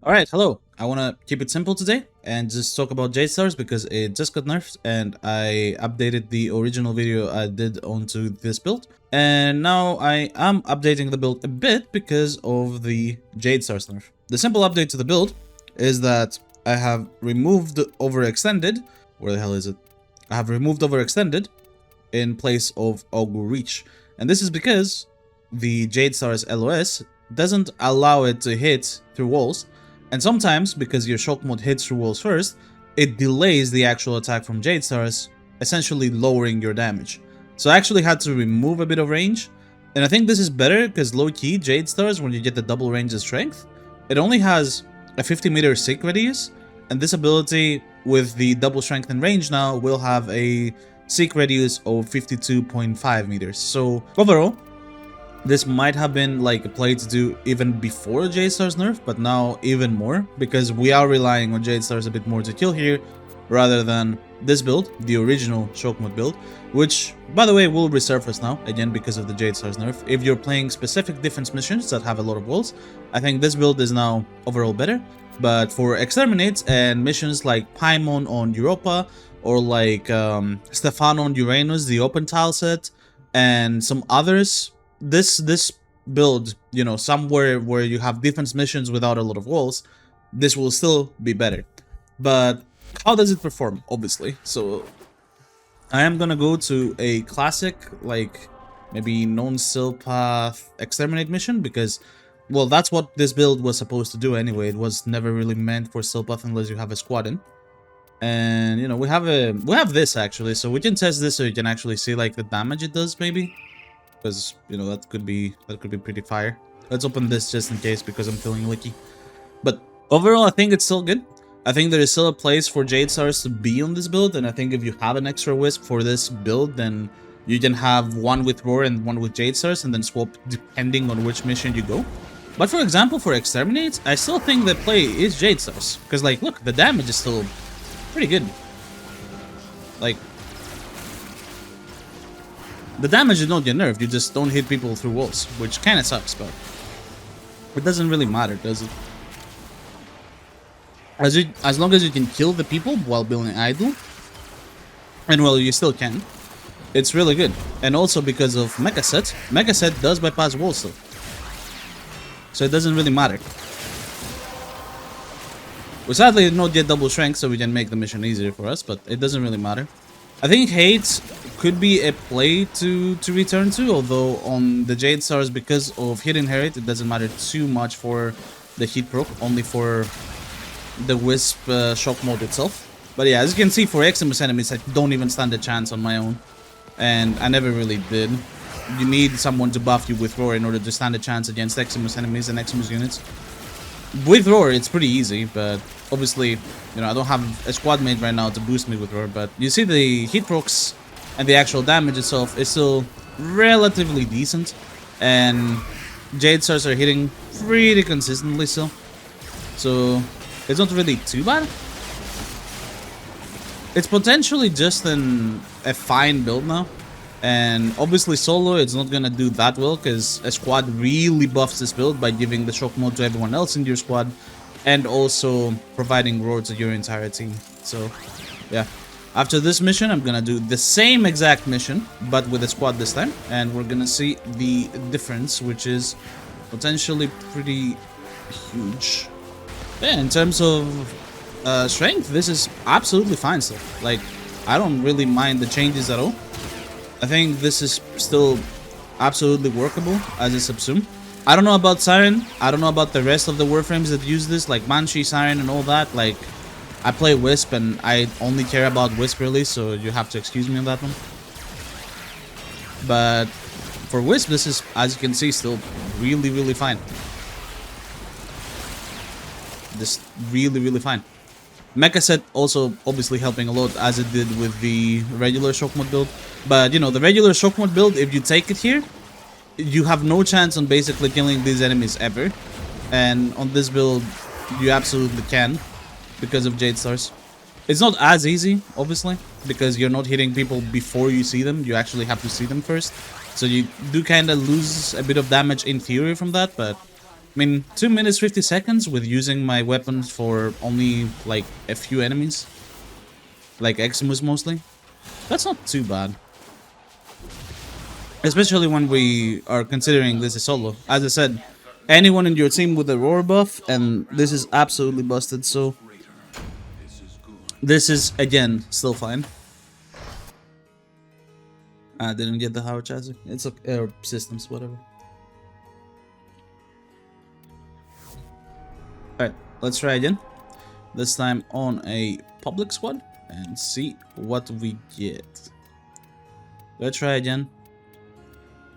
Alright, hello. I want to keep it simple today and just talk about Jade Stars because it just got nerfed and I updated the original video I did onto this build. And now I am updating the build a bit because of the Jade Stars nerf. The simple update to the build is that I have removed Overextended. Where the hell is it? I have removed Overextended in place of Augur Reach. And this is because the Jade Stars LOS doesn't allow it to hit through walls. And sometimes, because your shock mode hits through walls first, it delays the actual attack from Jade Stars, essentially lowering your damage. So I actually had to remove a bit of range, and I think this is better because low-key Jade Stars, when you get the double range of strength, it only has a 50-meter seek radius, and this ability with the double strength and range now will have a seek radius of 52.5 meters. So overall, this might have been like a play to do even before Jade Stars nerf, but now even more, because we are relying on Jade Stars a bit more to kill here, rather than this build, the original shock mode build, which, by the way, will resurface now, again because of the Jade Stars nerf. If you're playing specific defense missions that have a lot of walls, I think this build is now overall better. But for Exterminate and missions like Paimon on Europa, or like Stefan on Uranus, the open tile set, and some others, this build, you know, somewhere where you have defense missions without a lot of walls, this will still be better. But how does it perform? Obviously, so I am gonna go to a classic, like maybe non-still path Exterminate mission, because, well, that's what this build was supposed to do anyway. It was never really meant for still path unless you have a squad in. And you know, we have this actually, so we can test this so you can actually see like the damage it does, maybe. Because, you know, that could be pretty fire. Let's open this just in case, because I'm feeling licky. But overall, I think it's still good. I think there is still a place for Jade Stars to be on this build, and I think if you have an extra Wisp for this build, then you can have one with Roar and one with Jade Stars, and then swap depending on which mission you go. But for example, for Exterminate, I still think the play is Jade Stars. Because, like, look, the damage is still pretty good. Like, the damage did not get nerfed, you just don't hit people through walls, which kinda sucks, but it doesn't really matter, does it? As long as you can kill the people while building idle, and well, you still can, it's really good. And also because of Mecha Set does bypass walls still, so it doesn't really matter. We sadly did not get double strength, so we can make the mission easier for us, but it doesn't really matter. I think Hate could be a play to return to, although on the Jade Stars, because of Hit Inherit, it doesn't matter too much for the hit proc, only for the Wisp shock mode itself. But yeah, as you can see, for Eximus enemies, I don't even stand a chance on my own, and I never really did. You need someone to buff you with Roar in order to stand a chance against Eximus enemies and Eximus units. With Roar, it's pretty easy, but obviously, you know, I don't have a squad mate right now to boost me with Roar, but you see the hit procs and the actual damage itself is still relatively decent, and Jade Stars are hitting pretty consistently still, so it's not really too bad. It's potentially just a fine build now, and obviously solo it's not gonna do that well because a squad really buffs this build by giving the shock mode to everyone else in your squad and also providing Roar to your entire team. So yeah, after this mission I'm gonna do the same exact mission but with a squad this time, and we're gonna see the difference, which is potentially pretty huge. Yeah, in terms of strength, this is absolutely fine still. Like, I don't really mind the changes at all. I think this is still absolutely workable as a subsume. I don't know about Siren. I don't know about the rest of the Warframes that use this, like Banshee, Siren, and all that. Like, I play Wisp, and I only care about Wisp really, so you have to excuse me on that one. But for Wisp, this is, as you can see, still really, really fine. Just really, really fine. Mecha Set also obviously helping a lot, as it did with the regular shock mode build. But you know, the regular shock mode build, if you take it here, you have no chance on basically killing these enemies ever. And on this build, you absolutely can, because of Jade Stars. It's not as easy, obviously, because you're not hitting people before you see them. You actually have to see them first. So you do kind of lose a bit of damage in theory from that, but mean, 2 minutes 50 seconds with using my weapons for only like a few enemies, like Eximus mostly. That's not too bad. Especially when we are considering this is solo. As I said, anyone in your team with a roar buff, and this is absolutely busted, so this is, again, still fine. I didn't get the Howard chassis. It's okay, systems, whatever. Alright, let's try again. This time on a public squad and see what we get. Let's try again.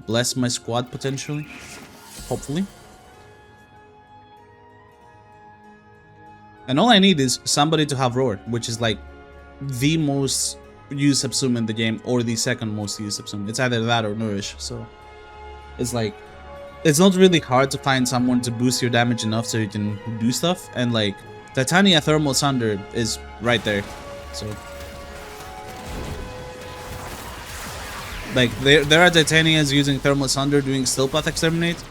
Bless my squad potentially. Hopefully. And all I need is somebody to have roar, which is like the most used subsum in the game, or the second most used subsum. It's either that or nourish, so it's like it's not really hard to find someone to boost your damage enough so you can do stuff, and like Titania Thermal Sunder is right there. So like there are Titanias using Thermal Sunder doing Still Path Exterminate,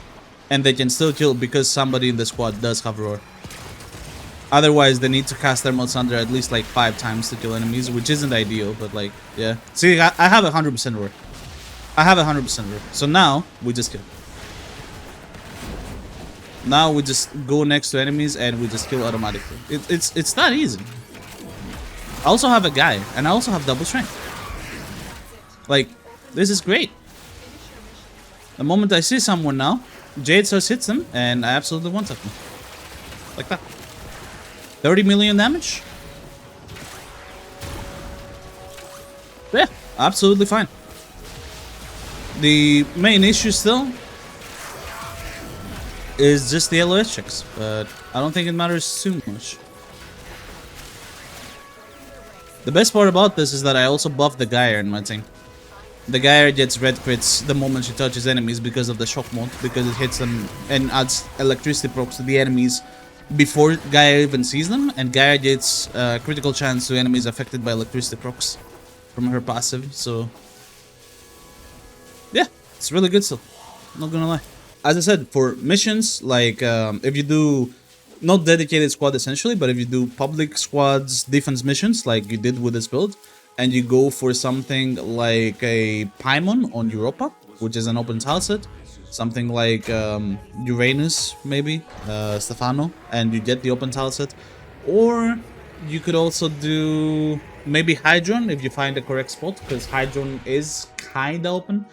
and they can still kill because somebody in the squad does have roar. Otherwise, they need to cast Thermal Sunder at least like 5 times to kill enemies, which isn't ideal, but like, yeah. See, I have 100% roar. I have 100% roar. So now, we just kill. Now we just go next to enemies and we just kill automatically. It's that easy. I also have a guy, and I also have double strength. Like, this is great. The moment I see someone now, Jade Stars hits them, and I absolutely one-tap them. Like that. 30 million damage? Yeah, absolutely fine. The main issue still is just the LOS checks, but I don't think it matters too much. The best part about this is that I also buffed the Gyre in my team. The Gyre gets red crits the moment she touches enemies because of the shock mode, because it hits them and adds electricity procs to the enemies before Gyre even sees them, and Gyre gets critical chance to enemies affected by electricity procs from her passive, so yeah, it's really good still, not gonna lie. As I said, for missions, like if you do not dedicated squad essentially, but if you do public squads defense missions like you did with this build, and you go for something like a Paimon on Europa, which is an open tile set, something like Uranus, maybe, Stefano, and you get the open tile set. Or you could also do maybe Hydron if you find the correct spot, because Hydron is kinda open.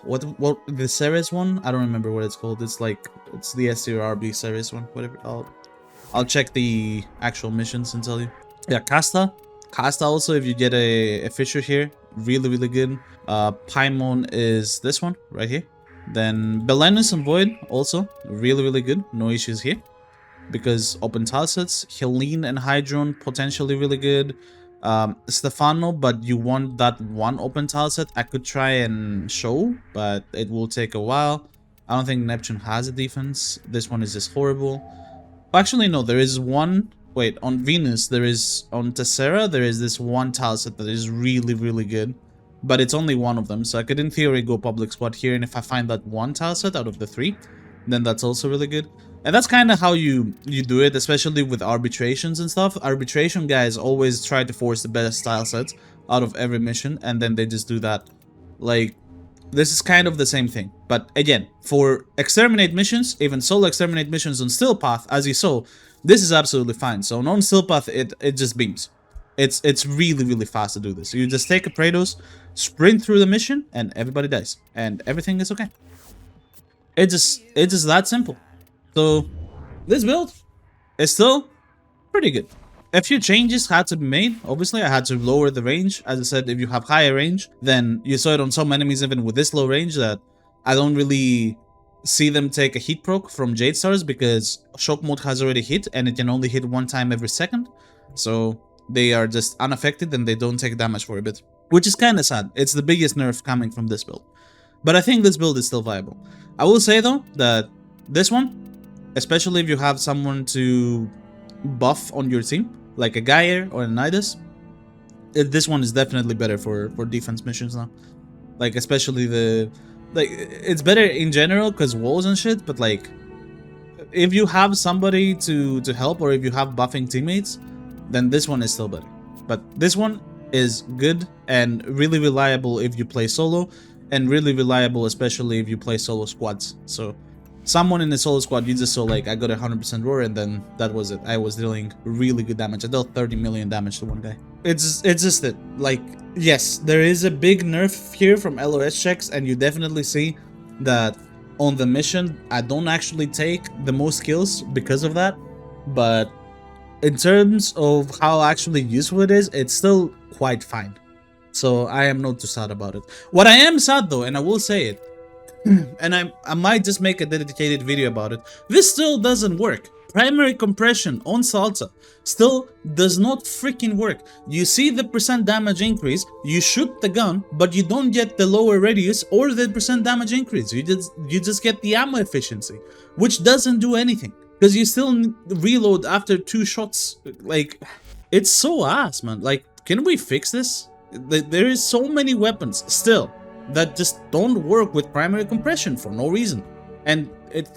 What the Ceres one? I don't remember what it's called. It's like, it's the S or RB Ceres one, whatever. I'll check the actual missions and tell you. Yeah, Casta also, if you get a Fisher here, really good. Paimon is this one right here. Then Belenus and Void also really good, no issues here, because open tile sets. Helene and Hydron potentially really good. Stefano, but you want that one open tile set. I could try and show, but it will take a while. I don't think Neptune has a defense. This one is just horrible. Actually, no, there is one. Wait, on Venus, there is, on Tessera, there is this one tile set that is really good. But it's only one of them, so I could in theory go public squad here, and if I find that one tile set out of the 3, then that's also really good. And that's kind of how you do it, especially with arbitrations and stuff. Arbitration guys always try to force the best tile sets out of every mission, and then they just do that. Like, this is kind of the same thing. But again, for Exterminate missions, even solo Exterminate missions on Still Path, as you saw, this is absolutely fine. So on Still Path, it just beams. It's really fast to do this. You just take a Praetos, sprint through the mission, and everybody dies, and everything is okay. It's just that simple. So this build is still pretty good. A few changes had to be made. Obviously, I had to lower the range. As I said, if you have higher range, then you saw it on some enemies even with this low range that I don't really see them take a hit proc from Jade Stars, because shock mode has already hit and it can only hit 1 time every second. So they are just unaffected and they don't take damage for a bit, which is kind of sad. It's the biggest nerf coming from this build. But I think this build is still viable. I will say though that this one, especially if you have someone to buff on your team, like a Gyre or a Nidus, this one is definitely better for defense missions now. Like especially the like, it's better in general because walls and shit, but like, if you have somebody to help, or if you have buffing teammates, then this one is still better. But this one is good and really reliable if you play solo, and really reliable especially if you play solo squads. So someone in the solo squad, you just saw like I got 100% roar, and then that was it. I was dealing really good damage. I dealt 30 million damage to one guy. It's just that, like, yes, there is a big nerf here from LOS checks, and you definitely see that on the mission I don't actually take the most kills because of that. But in terms of how actually useful it is, it's still quite fine. So I am not too sad about it. What I am sad though, and I will say it, and I might just make a dedicated video about it, this still doesn't work. Primary compression on Salsa still does not freaking work. You see the percent damage increase, you shoot the gun, but you don't get the lower radius or the percent damage increase. You just get the ammo efficiency, which doesn't do anything because you still reload after 2 shots. Like, it's so ass, man. Like, can we fix this? There is so many weapons still that just don't work with primary compression for no reason. And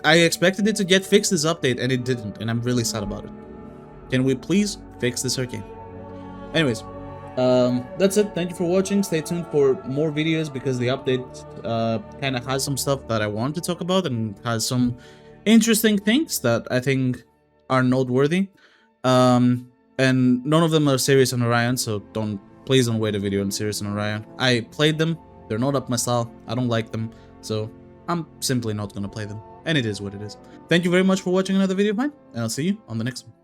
I expected it to get fixed this update, and it didn't, and I'm really sad about it. Can we please fix this arcane? Anyways, that's it. Thank you for watching. Stay tuned for more videos because the update kind of has some stuff that I want to talk about, and has some interesting things that I think are noteworthy. And none of them are serious on Orion, so please don't wait a video on serious on Orion. I played them. They're not up my style. I don't like them, so I'm simply not gonna play them. And it is what it is. Thank you very much for watching another video of mine, and I'll see you on the next one.